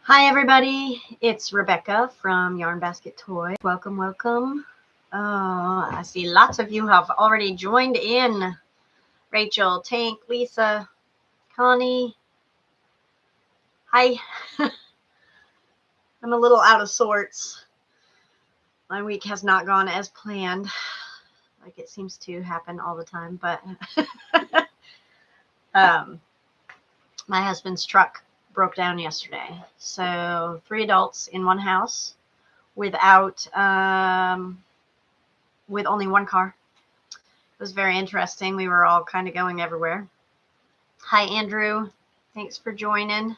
Hi everybody, it's Rebecca from Yarn Basket Toys. Welcome, welcome. I see lots of you have already joined in. Rachel, Tank, Lisa, Connie. Hi. I'm a little out of sorts. My week has not gone as planned, like it seems to happen all the time, but my husband's truck broke down yesterday. So 3 adults in one house without with only one car. It was very interesting. We were all kind of going everywhere. Hi Andrew, thanks for joining.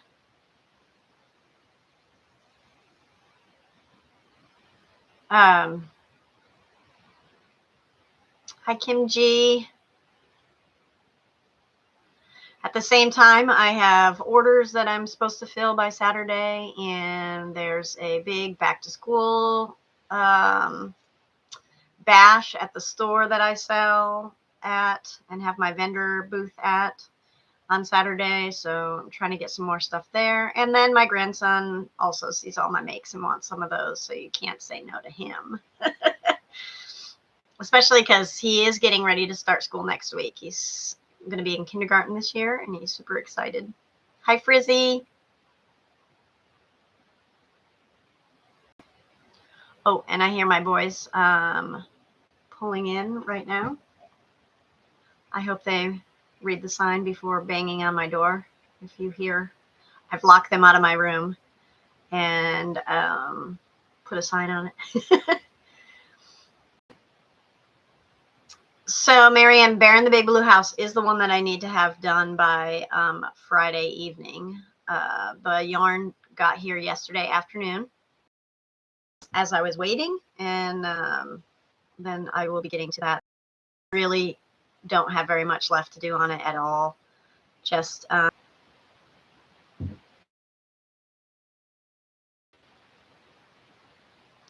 Hi Kim G. At the same time, I have orders that I'm supposed to fill by Saturday, and there's a big back to school bash at the store that I sell at and have my vendor booth at on Saturday. So I'm trying to get some more stuff there. And then my grandson also sees all my makes and wants some of those, so you can't say no to him. Especially because he is getting ready to start school next week. He's going to be in kindergarten this year, and he's super excited. Hi, Frizzy. Oh, and I hear my boys pulling in right now. I hope they read the sign before banging on my door. If you hear, I've locked them out of my room and put a sign on it. So Marianne, Bear in the Big Blue House is the one that I need to have done by Friday evening. The yarn got here yesterday afternoon as I was waiting, and then I will be getting to that. Really don't have very much left to do on it at all. Just am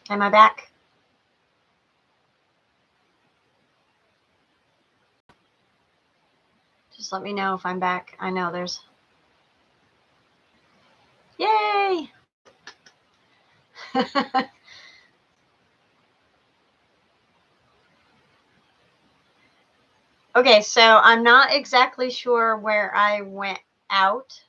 I back? Just let me know if I'm back. I know there's... Yay! Okay, so I'm not exactly sure where I went out.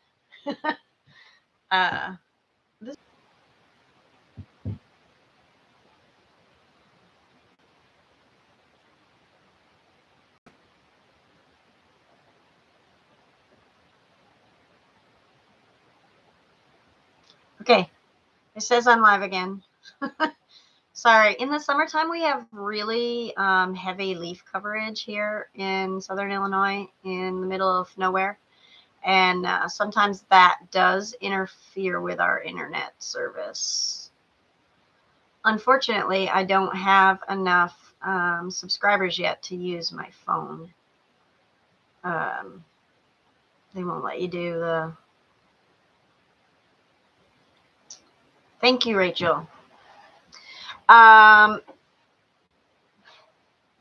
Okay, it says I'm live again. Sorry, in the summertime we have really heavy leaf coverage here in Southern Illinois in the middle of nowhere. And sometimes that does interfere with our internet service. Unfortunately, I don't have enough subscribers yet to use my phone. They won't let you do the... Thank you, Rachel.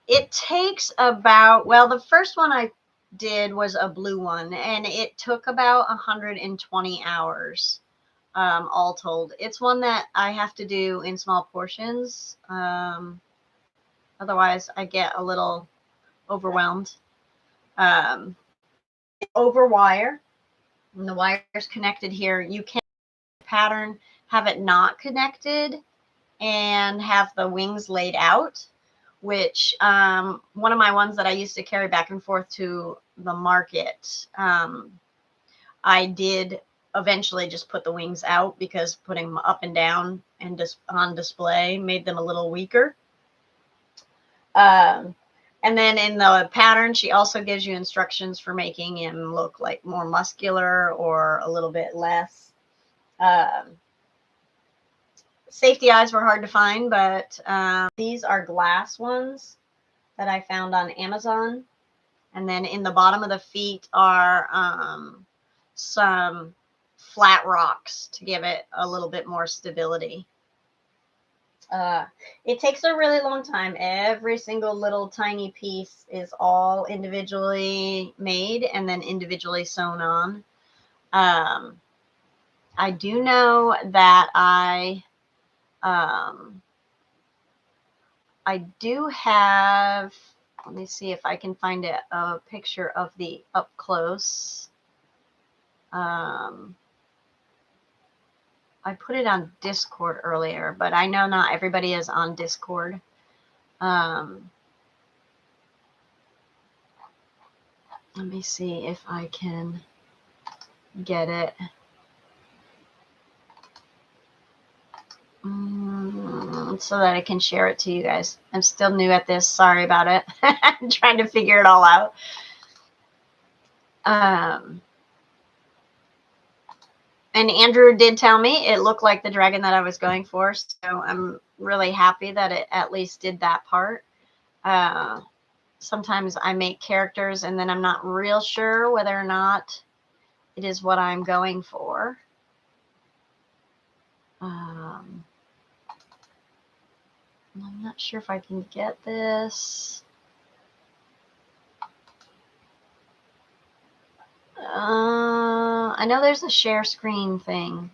It takes about, well, the first one I did was a blue one, and it took about 120 hours all told. It's one that I have to do in small portions. Otherwise, I get a little overwhelmed. Over wire, and the wire's connected here. You can pattern, have it not connected, and have the wings laid out, which one of my ones that I used to carry back and forth to the market, I did eventually just put the wings out because putting them up and down and just on display made them a little weaker. And then in the pattern, she also gives you instructions for making him look like more muscular or a little bit less. Safety eyes were hard to find, but these are glass ones that I found on Amazon. And then in the bottom of the feet are some flat rocks to give it a little bit more stability. It takes a really long time. Every single little tiny piece is all individually made and then individually sewn on. I do know that I do have, let me see if I can find a picture of the up close. I put it on Discord earlier, but I know not everybody is on Discord. Let me see if I can get it. So that I can share it to you guys. I'm still new at this. Sorry about it. I'm trying to figure it all out. And Andrew did tell me it looked like the dragon that I was going for. So I'm really happy that it at least did that part. Sometimes I make characters and then I'm not real sure whether or not it is what I'm going for. I'm not sure if I can get this. I know there's a share screen thing.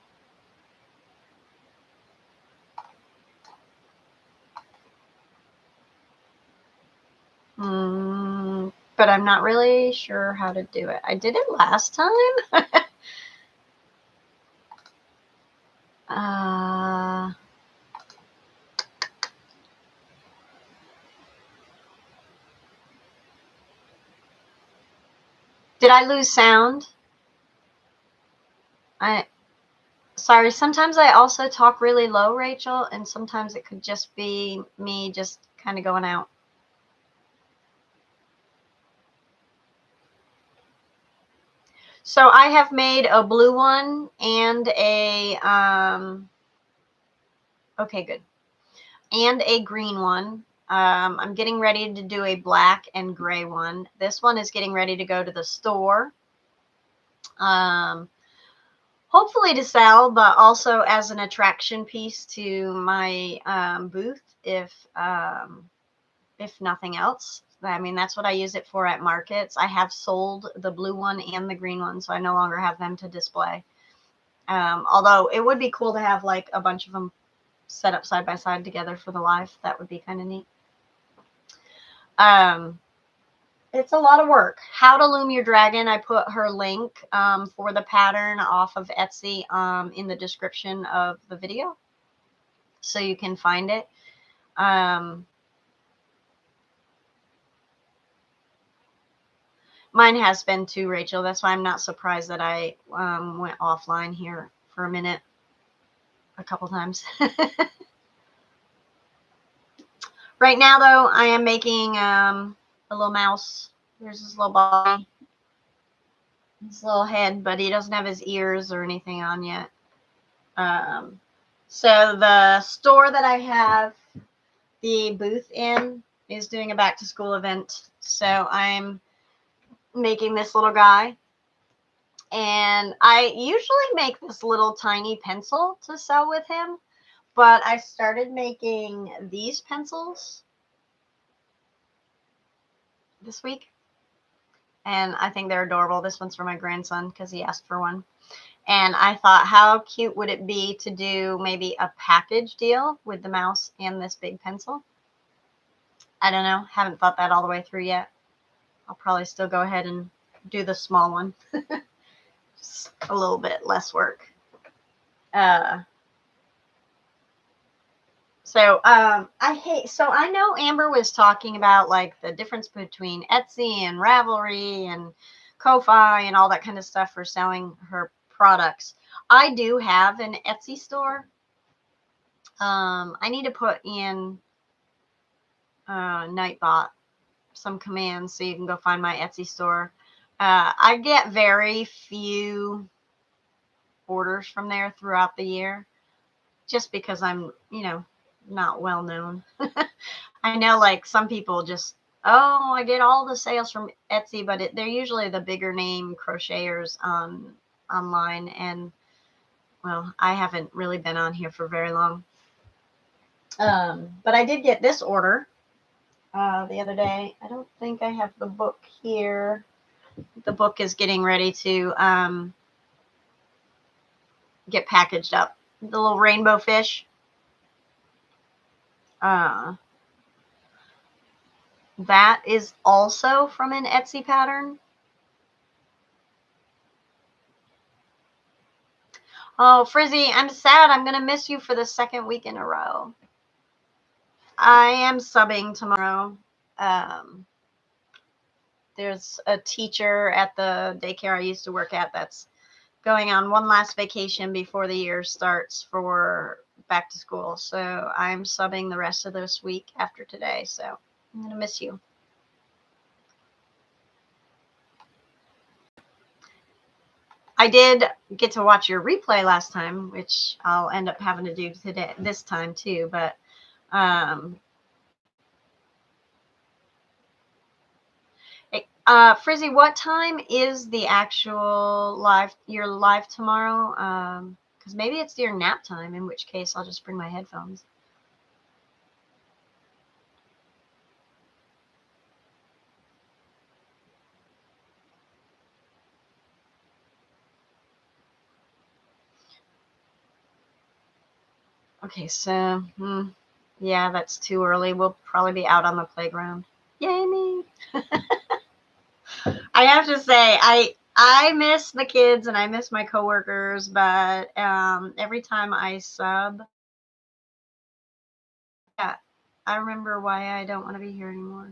But I'm not really sure how to do it. I did it last time. Did I lose sound? Sorry, sometimes I also talk really low, Rachel, and sometimes it could just be me just kind of going out. So I have made a blue one and a, okay, good. And a green one. I'm getting ready to do a black and gray one. This one is getting ready to go to the store. Hopefully to sell, but also as an attraction piece to my booth, if nothing else. I mean, that's what I use it for at markets. I have sold the blue one and the green one, so I no longer have them to display. Although it would be cool to have like a bunch of them set up side by side together for the live. That would be kind of neat. It's a lot of work. How to Loom Your Dragon. I put her link for the pattern off of Etsy in the description of the video, so you can find it. Mine has been too, Rachel. That's why I'm not surprised that I went offline here for a minute a couple times. Right now, though, I am making a little mouse. There's his little body, his little head, but he doesn't have his ears or anything on yet. So the store that I have the booth in is doing a back-to-school event. So I'm making this little guy. And I usually make this little tiny pencil to sell with him, but I started making these pencils this week, and I think they're adorable. This one's for my grandson because he asked for one. And I thought, how cute would it be to do maybe a package deal with the mouse and this big pencil? I don't know. Haven't thought that all the way through yet. I'll probably still go ahead and do the small one. Just a little bit less work. So I know Amber was talking about like the difference between Etsy and Ravelry and Ko-Fi and all that kind of stuff for selling her products. I do have an Etsy store. I need to put in Nightbot some commands so you can go find my Etsy store. I get very few orders from there throughout the year just because I'm, not well known. I know like some people just, oh, I get all the sales from Etsy, but they're usually the bigger name crocheters online. And well, I haven't really been on here for very long. But I did get this order the other day. I don't think I have the book here. The book is getting ready to get packaged up. The little rainbow fish. That is also from an Etsy pattern. Oh, Frizzy, I'm sad. I'm going to miss you for the second week in a row. I am subbing tomorrow. There's a teacher at the daycare I used to work at that's going on one last vacation before the year starts for back to school. So I'm subbing the rest of this week after today. So I'm going to miss you. I did get to watch your replay last time, which I'll end up having to do today, this time too. But Frizzy, what time is the actual your live tomorrow? Because maybe it's your nap time, in which case I'll just bring my headphones. Okay, so, yeah, that's too early. We'll probably be out on the playground. Yay me! I have to say, I miss the kids and I miss my coworkers, but every time I sub, yeah, I remember why I don't want to be here anymore.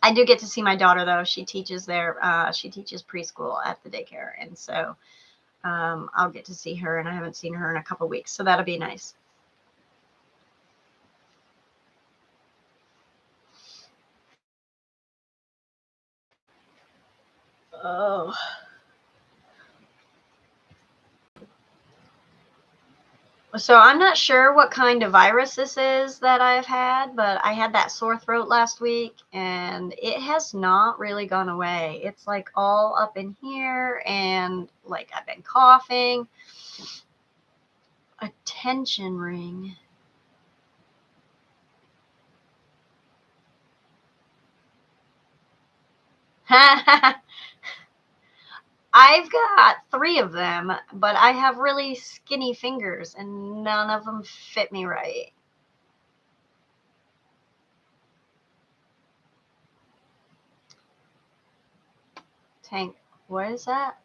I do get to see my daughter though. She teaches there. She teaches preschool at the daycare, and so I'll get to see her. And I haven't seen her in a couple weeks, so that'll be nice. Oh. So I'm not sure what kind of virus this is that I've had, but I had that sore throat last week and it has not really gone away. It's like all up in here and like I've been coughing. A tension ring. I've got 3 of them, but I have really skinny fingers and none of them fit me right. Tank, what is that?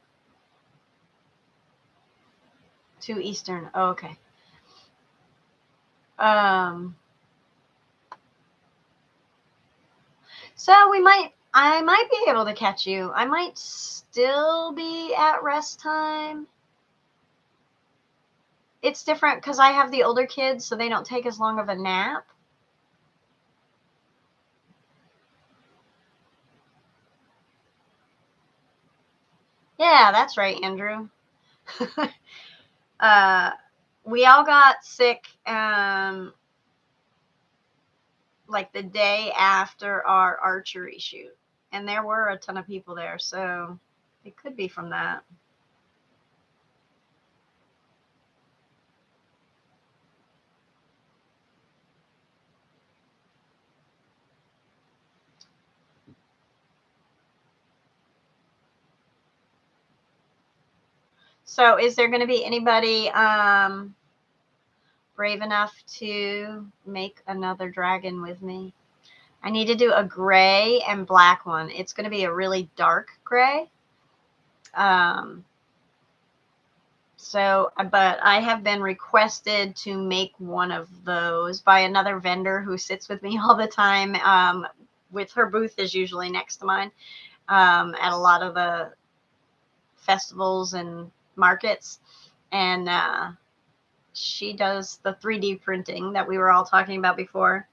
2 Eastern. Oh, okay. So I might be able to catch you. I might still be at rest time. It's different because I have the older kids, so they don't take as long of a nap. Yeah, that's right, Andrew. We all got sick like the day after our archery shoot, and there were a ton of people there, so it could be from that. So is there going to be anybody brave enough to make another dragon with me? I need to do a gray and black one. It's going to be a really dark gray. But I have been requested to make one of those by another vendor who sits with me all the time. With her booth is usually next to mine at a lot of the festivals and markets. And she does the 3D printing that we were all talking about before.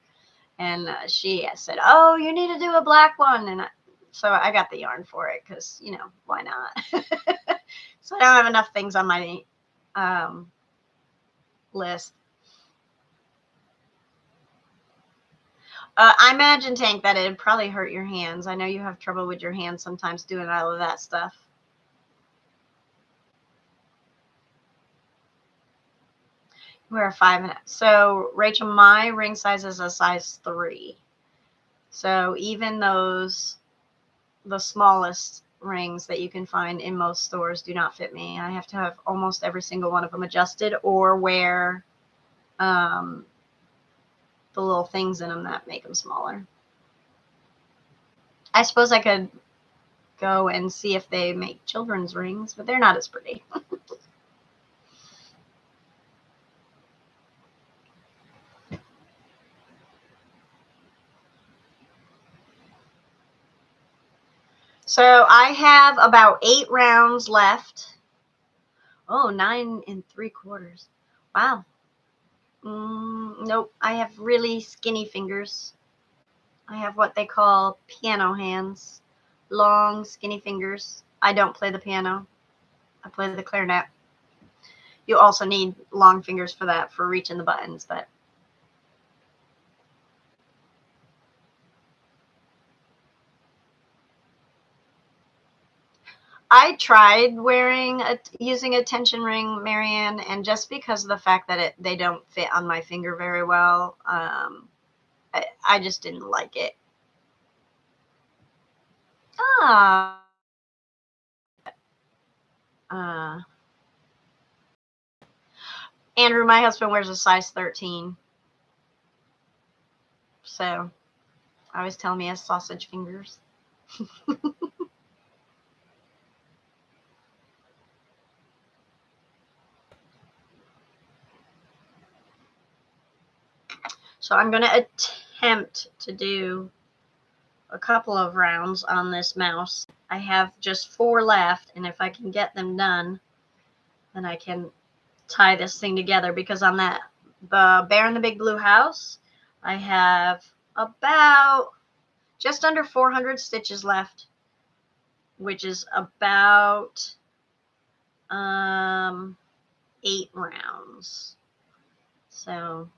And she said, "Oh, you need to do a black one." And so I got the yarn for it because, why not? So I don't have enough things on my list. I imagine, Tank, that it'd probably hurt your hands. I know you have trouble with your hands sometimes doing all of that stuff. We're a 5.5. So, Rachel, my ring size is a size 3. So even the smallest rings that you can find in most stores do not fit me. I have to have almost every single one of them adjusted or wear the little things in them that make them smaller. I suppose I could go and see if they make children's rings, but they're not as pretty. So I have about 8 rounds left. Oh, 9 3/4. Wow. Nope. I have really skinny fingers. I have what they call piano hands. Long, skinny fingers. I don't play the piano. I play the clarinet. You also need long fingers for that, for reaching the buttons, but I tried using a tension ring, Marianne, and just because of the fact that they don't fit on my finger very well, I just didn't like it. Ah. Andrew, my husband wears a size 13. So I always tell him he has sausage fingers. So I'm going to attempt to do a couple of rounds on this mouse. I have just 4 left, and if I can get them done, then I can tie this thing together, because on the Bear in the Big Blue House, I have about just under 400 stitches left, which is about 8 rounds. So,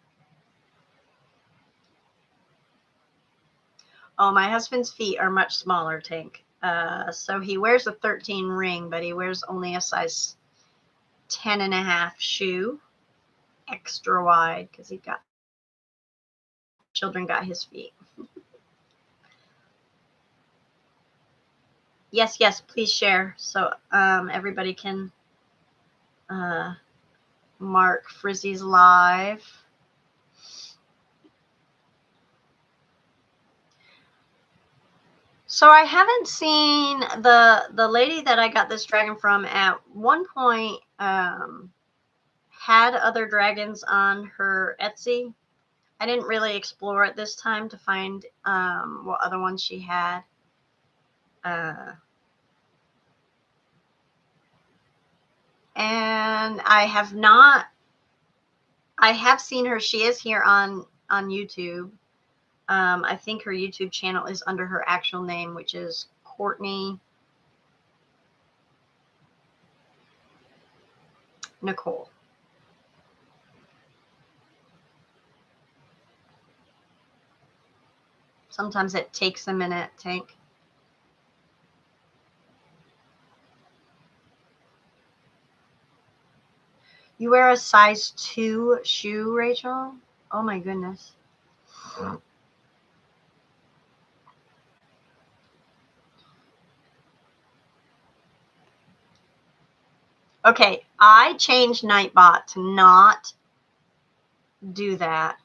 oh, my husband's feet are much smaller, Tank. So he wears a 13 ring, but he wears only a size 10.5 shoe, extra wide, because children got his feet. Yes, please share so everybody can mark Frizzy's live. So I haven't seen the lady that I got this dragon from. At one point had other dragons on her Etsy. I didn't really explore it this time to find what other ones she had. And I have not. I have seen her. She is here on YouTube. I think her YouTube channel is under her actual name, which is Cortney Nicole. Sometimes it takes a minute, Tank. You wear a size 2 shoe, Rachel? Oh my goodness. Okay, I changed Nightbot to not do that.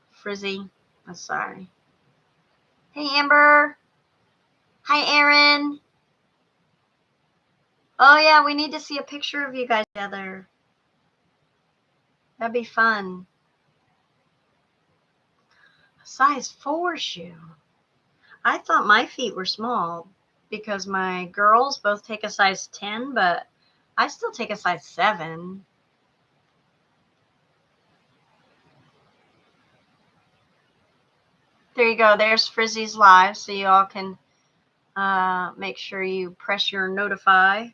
Frizzy, I'm sorry. Hey, Amber. Hi, Aaron. Oh, yeah, we need to see a picture of you guys together. That'd be fun. A size 4 shoe. I thought my feet were small because my girls both take a size 10, but I still take a size 7. There you go. There's Frizzy's live, so you all can make sure you press your notify.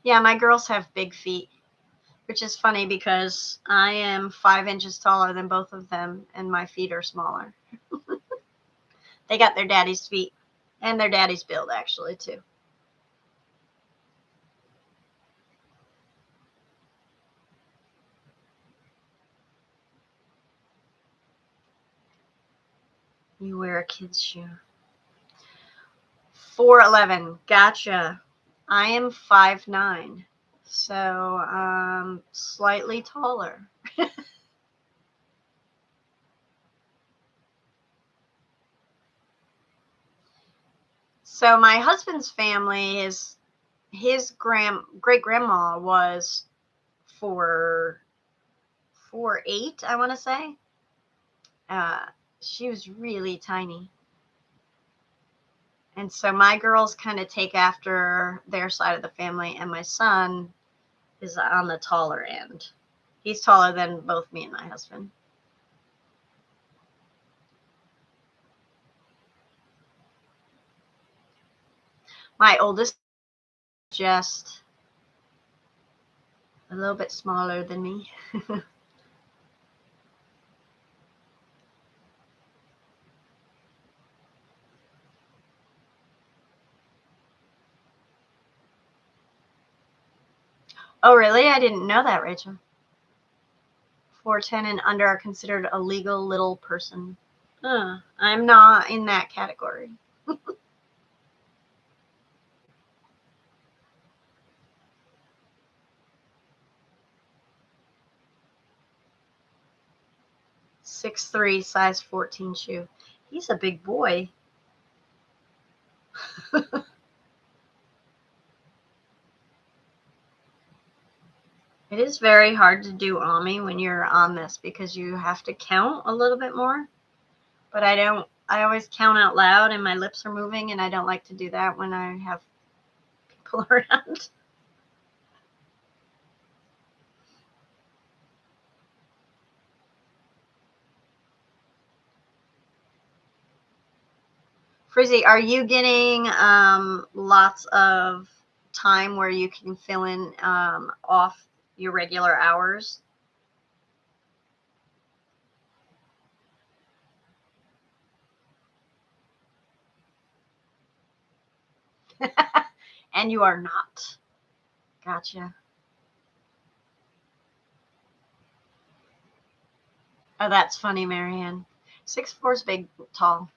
Yeah, my girls have big feet, which is funny because I am 5 inches taller than both of them, and my feet are smaller. They got their daddy's feet and their daddy's build, actually, too. You wear a kid's shoe. 4'11". Gotcha. I am 5'9". So slightly taller. So my husband's family is his great grandma was 4'8", I want to say. She was really tiny. And so my girls kind of take after their side of the family, and my son is on the taller end. He's taller than both me and my husband. My oldest just a little bit smaller than me. Oh, really? I didn't know that, Rachel. 4'10" and under are considered a legal little person. I'm not in that category. 6'3", size 14 shoe. He's a big boy. It is very hard to do Ami when you're on this because you have to count a little bit more. But I always count out loud and my lips are moving, and I don't like to do that when I have people around. Frizzy, are you getting lots of time where you can fill in off your regular hours? And you are not. Gotcha. Oh, that's funny, Marianne. 6'4" is big, tall.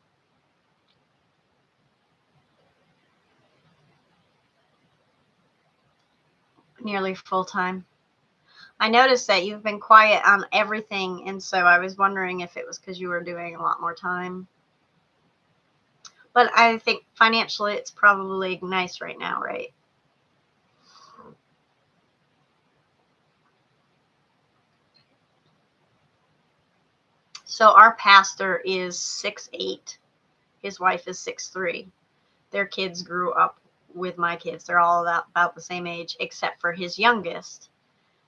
Nearly full time. I noticed that you've been quiet on everything, and so I was wondering if it was because you were doing a lot more time. But I think financially it's probably nice right now, right? So our pastor is 6'8". His wife is 6'3". Their kids grew up with my kids. They're all about the same age, except for his youngest.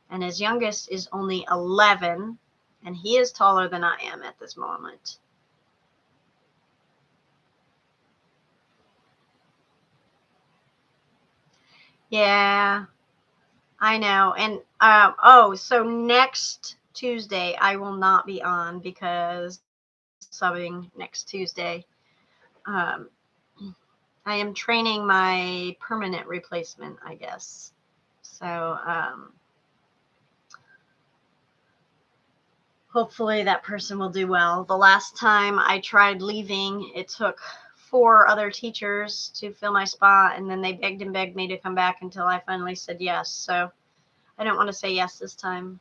And his youngest is only 11, and he is taller than I am at this moment. Yeah, I know. And so next Tuesday I will not be on because subbing next Tuesday. Um, I am training my permanent replacement, I guess. So hopefully that person will do well. The last time I tried leaving, it took 4 other teachers to fill my spot, and then they begged and begged me to come back until I finally said yes. So I don't want to say yes this time.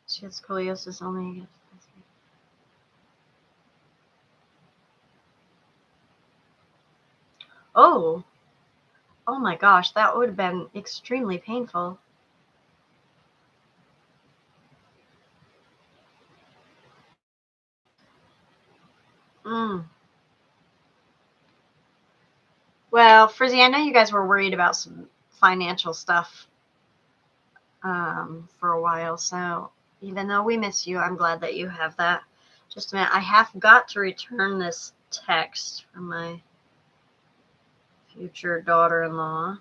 She had scoliosis only. Oh, oh my gosh, that would have been extremely painful. Mm. Well, Frizzy, I know you guys were worried about some financial stuff for a while, so even though we miss you, I'm glad that you have that. Just a minute, I have got to return this text from my future daughter-in-law.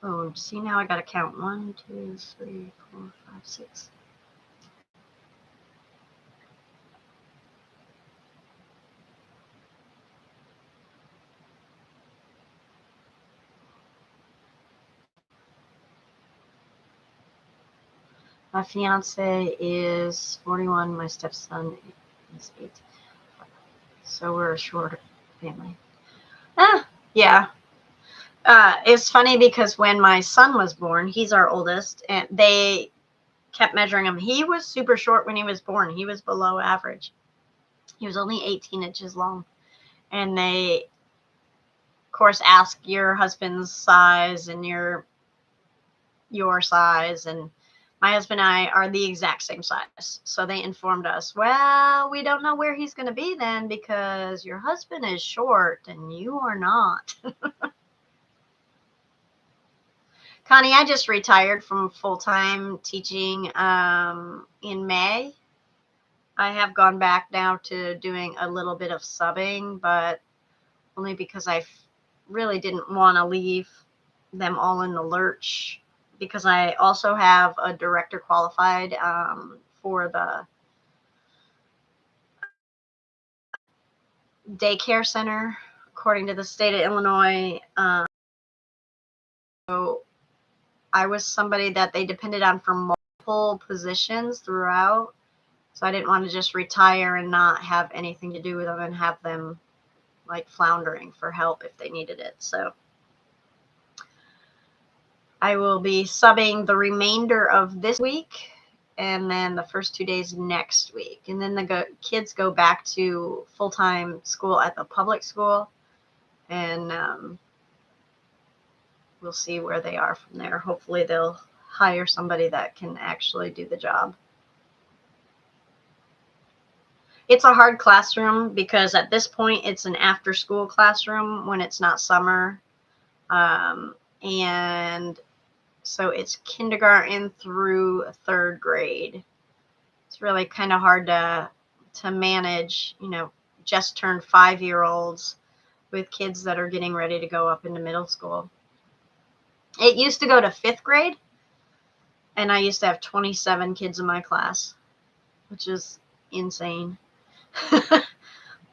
Oh, see, now I got to count 1, 2, 3, 4, 5, 6. My fiance is 41. My stepson is 8. So we're a short family. Yeah. It's funny because when my son was born, he's our oldest, and they kept measuring him. He was super short when he was born. He was below average. He was only 18 inches long. And they, of course, ask your husband's size and your size, and my husband and I are the exact same size. So they informed us, well, we don't know where he's going to be then because your husband is short and you are not. Connie, I just retired from full-time teaching in May. I have gone back now to doing a little bit of subbing, but only because I really didn't want to leave them all in the lurch, because I also have a director qualified for the daycare center, according to the state of Illinois. So I was somebody that they depended on for multiple positions throughout. So I didn't want to just retire and not have anything to do with them and have them like floundering for help if they needed it. So I will be subbing the remainder of this week and then the first 2 days next week. And then the kids go back to full-time school at the public school, and we'll see where they are from there. Hopefully they'll hire somebody that can actually do the job. It's a hard classroom because at this point it's an after-school classroom when it's not summer. And so it's kindergarten through 3rd grade. It's really kind of hard to manage, just turned 5-year-olds with kids that are getting ready to go up into middle school. It used to go to 5th grade, and I used to have 27 kids in my class, which is insane.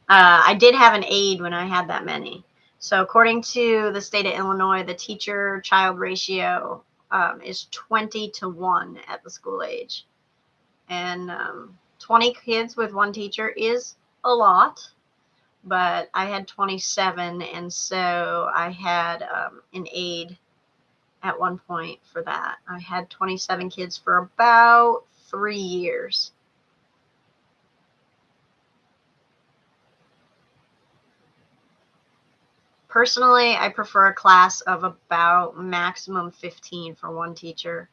I did have an aide when I had that many. So according to the state of Illinois, the teacher-child ratio is 20-1 at the school age. And 20 kids with one teacher is a lot, but I had 27, and so I had an aide at one point for that. I had 27 kids for about 3 years. Personally, I prefer a class of about maximum 15 for one teacher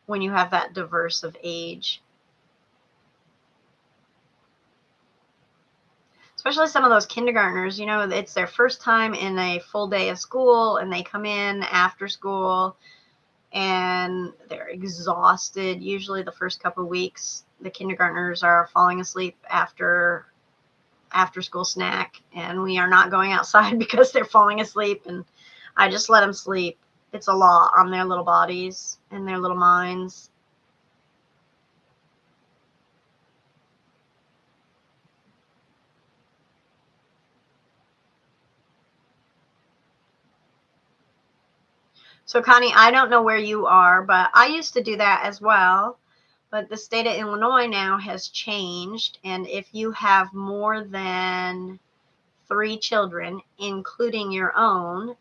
when you have that diverse of age. Especially some of those kindergartners, it's their first time in a full day of school, and they come in after school and they're exhausted. Usually the first couple of weeks, the kindergartners are falling asleep after school snack, and we are not going outside because they're falling asleep, and I just let them sleep. It's a lot on their little bodies and their little minds. So Connie, I don't know where you are, but I used to do that as well. But the state of Illinois now has changed, and if you have more than 3 children, including your own,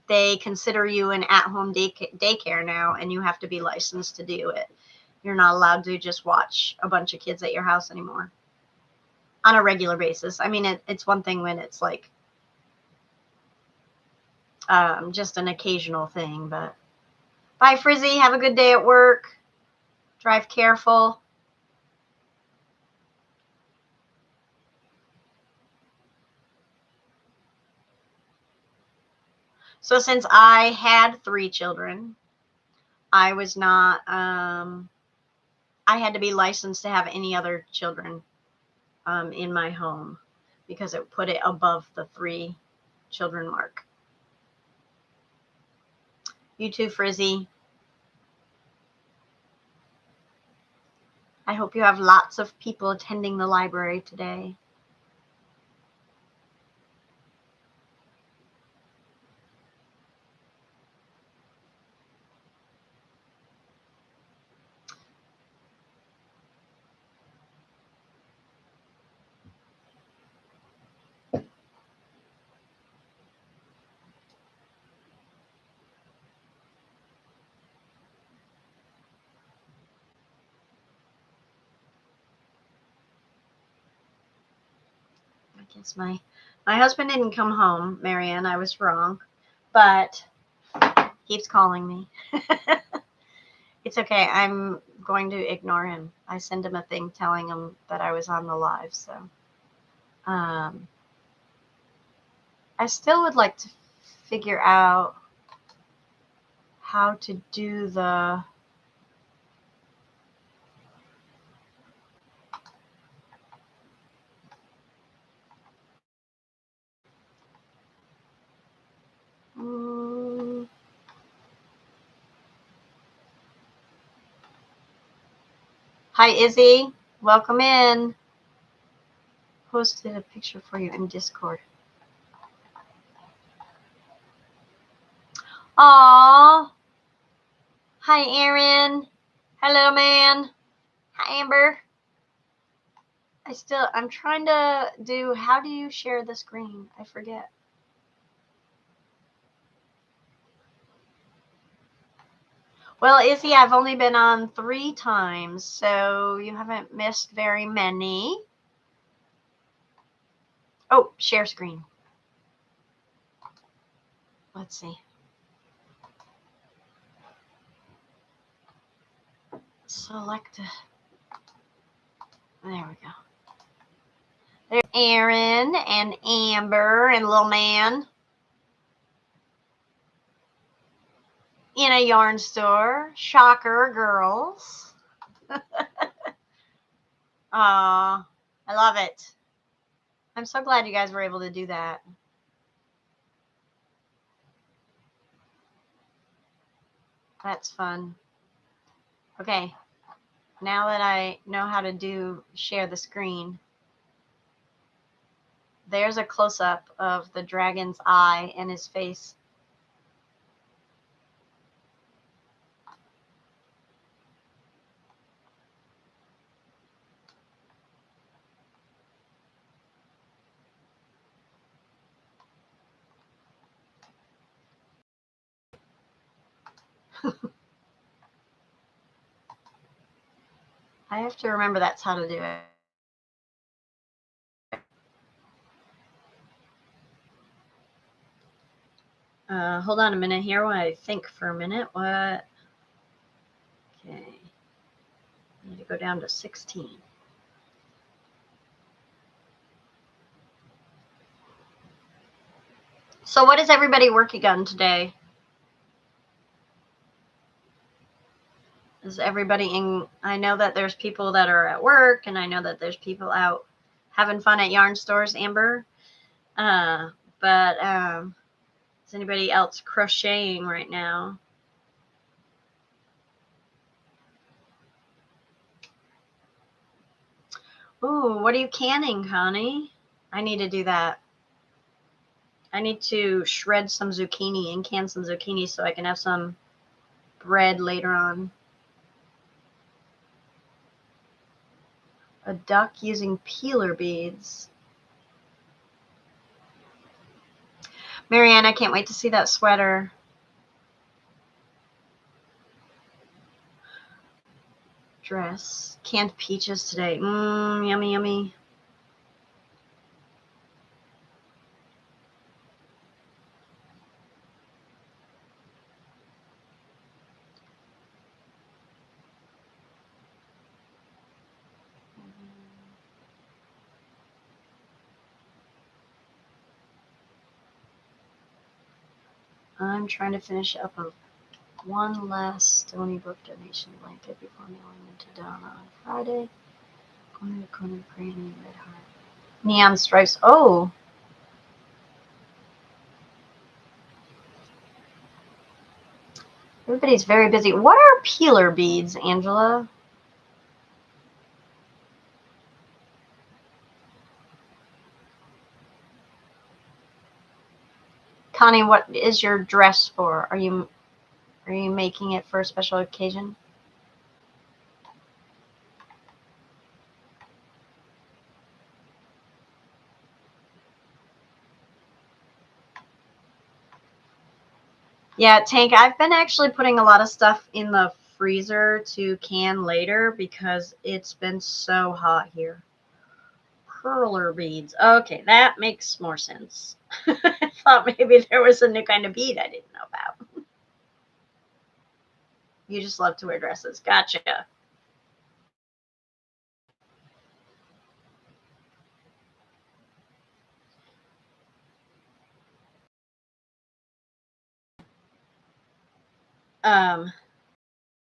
they consider you an at-home daycare now, and you have to be licensed to do it. You're not allowed to just watch a bunch of kids at your house anymore on a regular basis. I mean, it's one thing when it's like just an occasional thing, but bye, Frizzy. Have a good day at work. Drive careful. So since I had 3 children, I was not, I had to be licensed to have any other children in my home because it put it above the 3 children mark. You too, Frizzy. I hope you have lots of people attending the library today. I guess my husband didn't come home, Marianne. I was wrong, but keeps calling me. It's okay. I'm going to ignore him. I send him a thing telling him that I was on the live. So I still would like to figure out how to do the Hi, Izzy. Welcome in. Posted a picture for you in Discord. Aww. Hi, Aaron. Hello, man. Hi, Amber. I'm trying to do, how do you share the screen? I forget. Well, Izzy, I've only been on 3 times, so you haven't missed very many. Oh, share screen. Let's see. Select. There we go. There's Aaron and Amber and little man in a yarn store. Shocker, girls. Aw, I love it. I'm so glad you guys were able to do that. That's fun. Okay, now that I know how to share the screen, there's a close-up of the dragon's eye and his face. I have to remember that's how to do it. Hold on a minute here while I think for a minute. What? Okay. I need to go down to 16. So what is everybody working on today? Is everybody in? I know that there's people that are at work, and I know that there's people out having fun at yarn stores, Amber. But is anybody else crocheting right now? Ooh, what are you canning, honey? I need to do that. I need to shred some zucchini and can some zucchini so I can have some bread later on. A duck using peeler beads. Marianne, I can't wait to see that sweater. Dress. Canned peaches today. Yummy, yummy. I'm trying to finish up one last Stony Brook donation blanket before mailing them to Donna on Friday. Corner to corner, granny, red heart. Neon stripes. Oh! Everybody's very busy. What are peeler beads, Angela? Connie, what is your dress for? Are you making it for a special occasion? Yeah, Tank, I've been actually putting a lot of stuff in the freezer to can later because it's been so hot here. Curler beads. Okay, that makes more sense. I thought maybe there was a new kind of bead I didn't know about. You just love to wear dresses. Gotcha.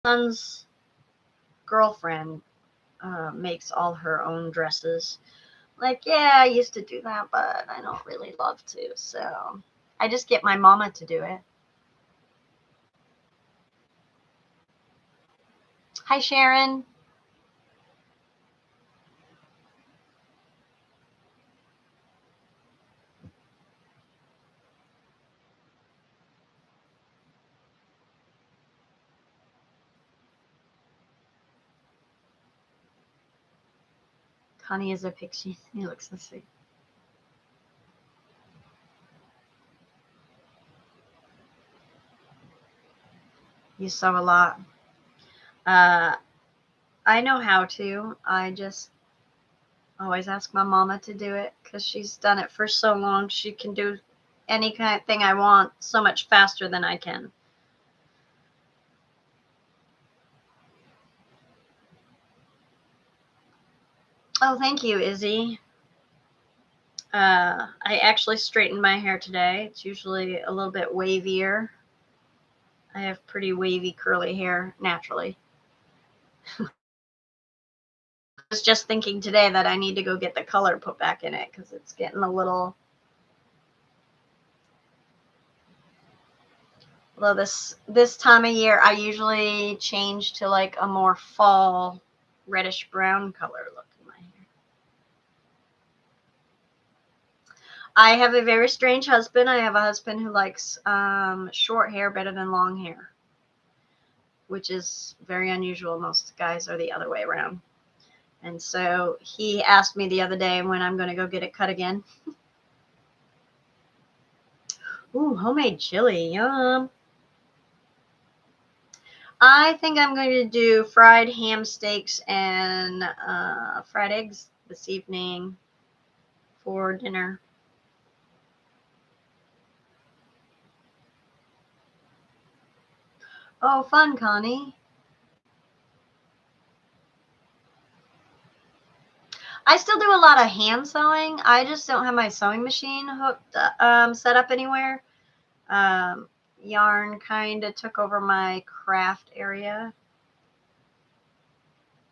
Son's girlfriend makes all her own dresses. Like, yeah, I used to do that, but I don't really love to. So I just get my mama to do it. Hi, Sharon. Connie is a pixie. He looks so sweet. You sew a lot. I know how to. I just always ask my mama to do it because she's done it for so long. She can do any kind of thing I want so much faster than I can. Oh, thank you, Izzy. I actually straightened my hair today. It's usually a little bit wavier. I have pretty wavy curly hair naturally. I was just thinking today that I need to go get the color put back in it because it's getting a little. Although this time of year, I usually change to like a more fall reddish brown color look in my hair. I have a very strange husband. I have a husband who likes short hair better than long hair, which is very unusual. Most guys are the other way around. And so he asked me the other day when I'm going to go get it cut again. Ooh, homemade chili, yum. I think I'm going to do fried ham steaks and fried eggs this evening for dinner. Oh, fun, Connie. I still do a lot of hand sewing. I just don't have my sewing machine hooked, set up anywhere. Yarn kind of took over my craft area.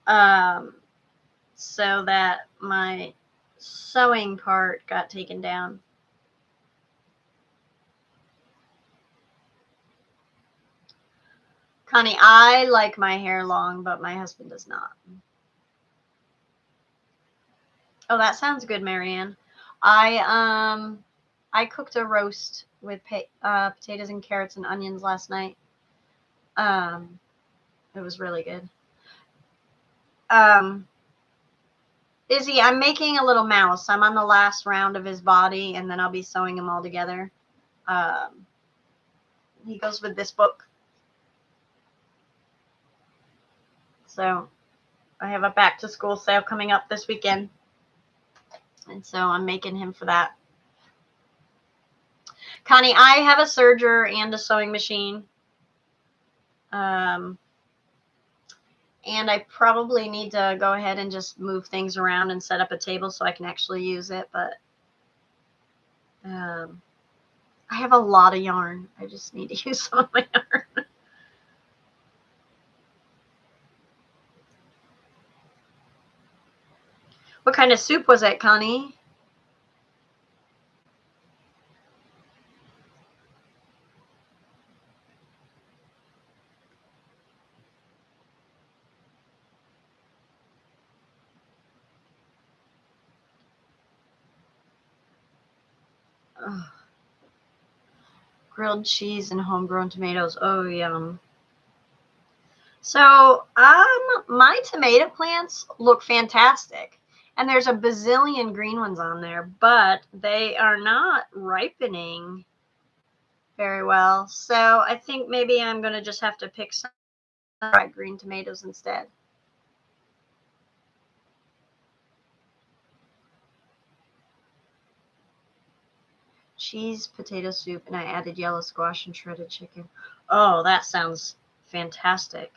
So that my sewing part got taken down. Connie, I like my hair long, but my husband does not. Oh, that sounds good, Marianne. I cooked a roast with potatoes and carrots and onions last night. It was really good. Izzy, I'm making a little mouse. I'm on the last round of his body, and then I'll be sewing them all together. He goes with this book. So I have a back to school sale coming up this weekend. And so I'm making him for that. Connie, I have a serger and a sewing machine. And I probably need to go ahead and just move things around and set up a table so I can actually use it. But I have a lot of yarn. I just need to use some of my yarn. What kind of soup was it, Connie? Ugh. Grilled cheese and homegrown tomatoes. Oh, yum. So, my tomato plants look fantastic. And there's a bazillion green ones on there, but they are not ripening very well. So I think maybe I'm going to just have to pick some fried green tomatoes instead. Cheese, potato soup, and I added yellow squash and shredded chicken. Oh, that sounds fantastic.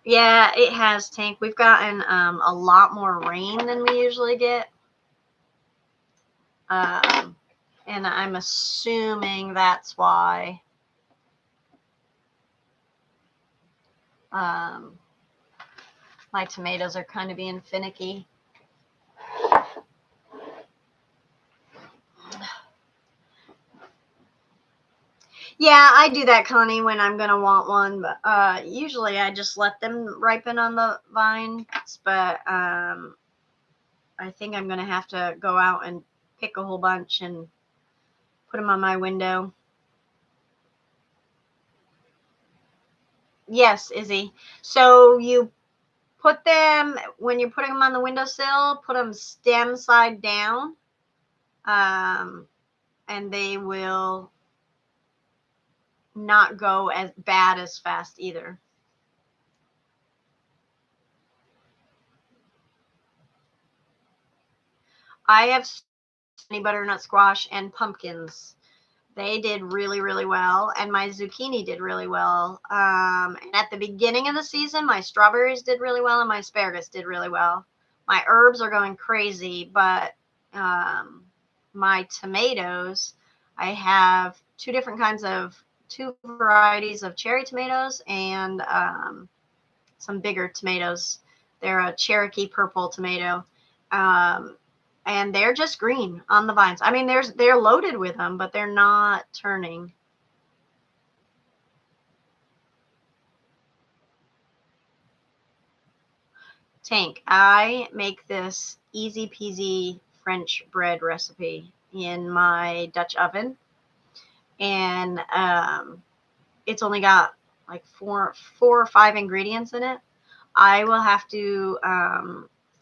Yeah, it has, Tank. We've gotten a lot more rain than we usually get. And I'm assuming that's why my tomatoes are kind of being finicky. Yeah, I do that, Connie, when I'm gonna want one, but usually I just let them ripen on the vines. But I think I'm gonna have to go out and pick a whole bunch and put them on my window. Yes, Izzy. So you put them when you're putting them on the windowsill. Put them stem side down, and they will not go as bad as fast either. I have honey butternut squash and pumpkins. They did really, really well, and my zucchini did really well. And at the beginning of the season, my strawberries did really well, and my asparagus did really well. My herbs are going crazy, but my tomatoes, I have two varieties of cherry tomatoes and some bigger tomatoes. They're a Cherokee purple tomato. And they're just green on the vines. I mean, they're loaded with them, but they're not turning. Tank, I make this easy peasy French bread recipe in my Dutch oven, and it's only got like four or five ingredients in it. I will have to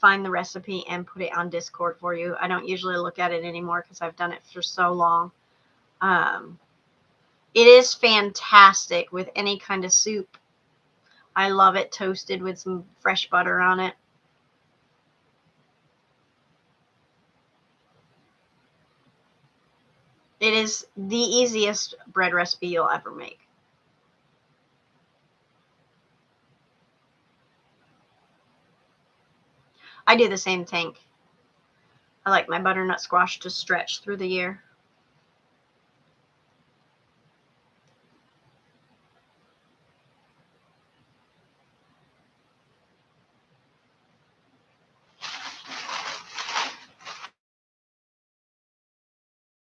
find the recipe and put it on Discord for you. I don't usually look at it anymore because I've done it for so long. It is fantastic with any kind of soup. I love it toasted with some fresh butter on it. It is the easiest bread recipe you'll ever make. I do the same, Tank. I like my butternut squash to stretch through the year.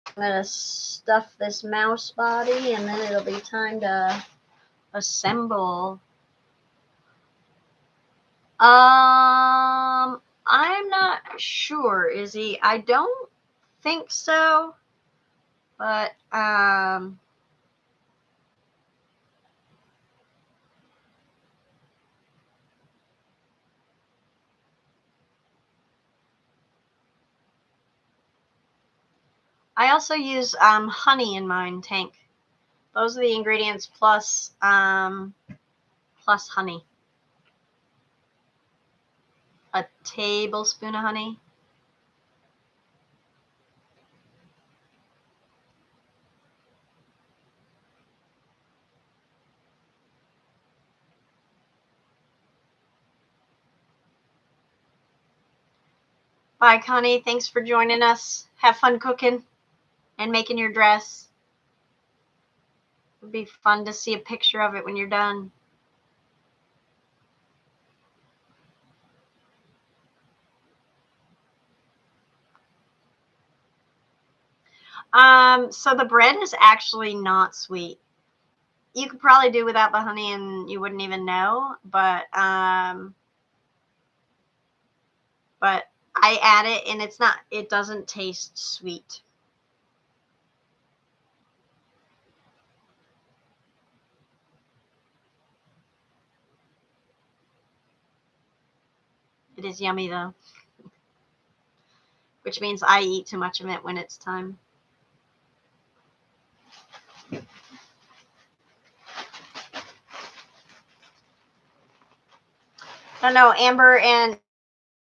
I'm going to stuff this mouse body, and then it'll be time to assemble. I'm not sure, Izzy. I don't think so, but I also use honey in mine, Tank. Those are the ingredients plus honey. A tablespoon of honey. Bye, Connie. Thanks for joining us. Have fun cooking and making your dress. It'll be fun to see a picture of it when you're done. So the bread is actually not sweet. You could probably do without the honey and you wouldn't even know, but I add it and it doesn't taste sweet. It is yummy though, which means I eat too much of it when it's time. I don't know, Amber, and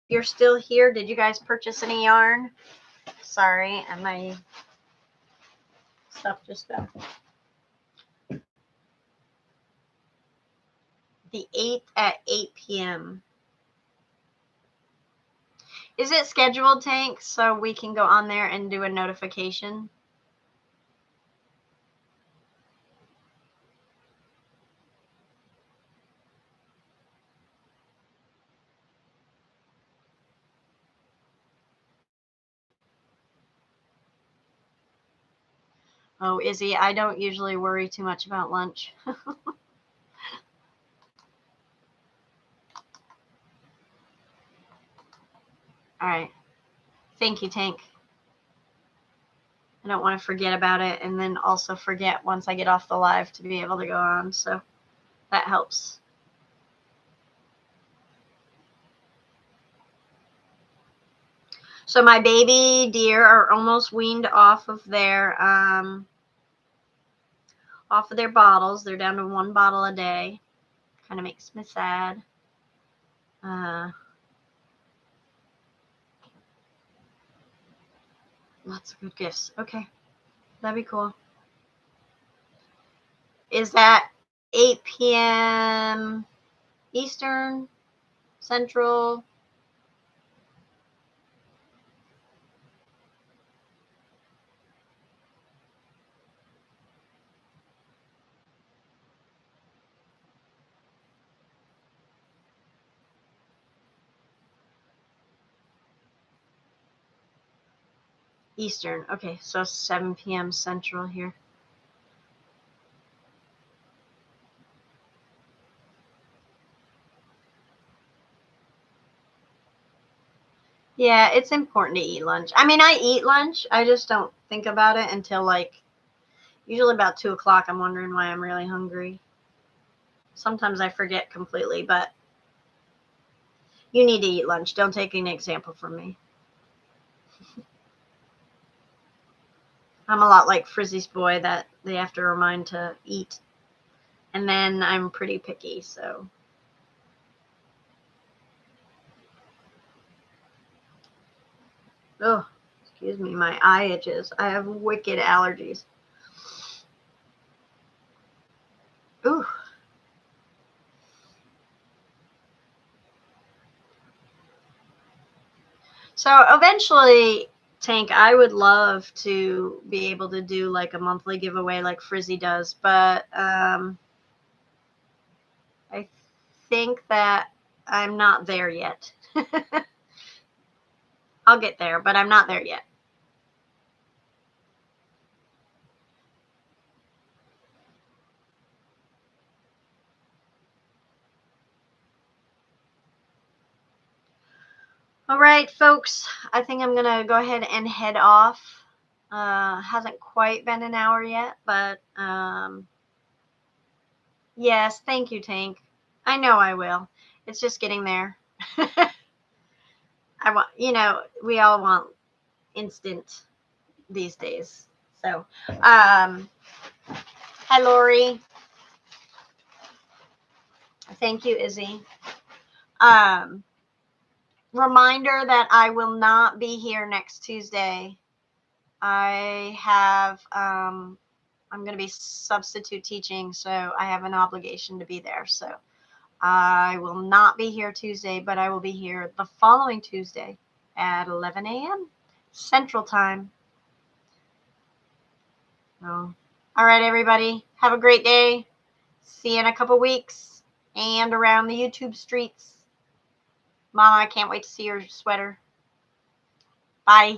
you're still here. Did you guys purchase any yarn? Sorry, and my stuff just fell. The 8th at 8 p.m. Is it scheduled, Tank, so we can go on there and do a notification? Oh, Izzy, I don't usually worry too much about lunch. All right. Thank you, Tank. I don't want to forget about it and then also forget once I get off the live to be able to go on. So that helps. So my baby deer are almost weaned off of their bottles. They're down to 1 bottle a day. Kind of makes me sad. Lots of good gifts. Okay. That'd be cool. Is that 8 p.m. Eastern, Central? Eastern. Okay, so 7 p.m. Central here. Yeah, it's important to eat lunch. I mean, I eat lunch. I just don't think about it until like usually about 2 o'clock. I'm wondering why I'm really hungry. Sometimes I forget completely, but you need to eat lunch. Don't take an example from me. I'm a lot like Frizzy's boy that they have to remind to eat. And then I'm pretty picky, so. Oh, excuse me, my eye itches. I have wicked allergies. Ooh. So eventually, Tank, I would love to be able to do like a monthly giveaway like Frizzy does, but I think that I'm not there yet. I'll get there, but I'm not there yet. All right, folks, I think I'm going to go ahead and head off. Hasn't quite been an hour yet, but yes, thank you, Tank. I know I will. It's just getting there. I want, we all want instant these days. So, hi, Lori. Thank you, Izzy. Reminder that I will not be here next Tuesday. I have, I'm going to be substitute teaching, so I have an obligation to be there. So I will not be here Tuesday, but I will be here the following Tuesday at 11 a.m. Central Time. So, all right, everybody. Have a great day. See you in a couple weeks and around the YouTube streets. Mama, I can't wait to see your sweater. Bye.